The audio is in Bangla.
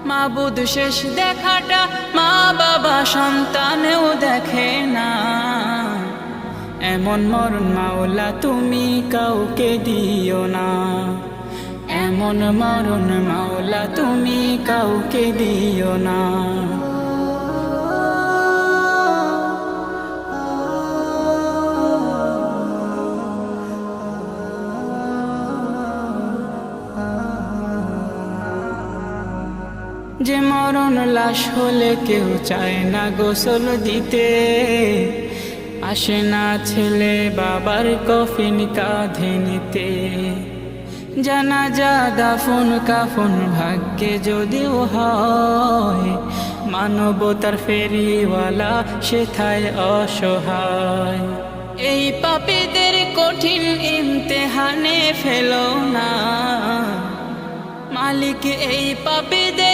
মাবুদ শেষ দেখাটা মা বাবা সন্তানেও দেখে না। এমন মরণ মাওলা তুমি কাউকে দিও না, এমন মরণ মাওলা তুমি কাউকে দিও না। যে মরণ লাশ হলে কেউ চায় না গোসল দিতে, আসে না ছেলে বাবার কফিন কাঁধে নিতে। জানাজা দাফন কাফন ভাগ্যে যদিও হয়, মানবতার ফেরিওয়ালা সেথায় অসহায়। এই পাপীদের কঠিন ইমতেহানে ফেলো না, মালিক এই পাপীদের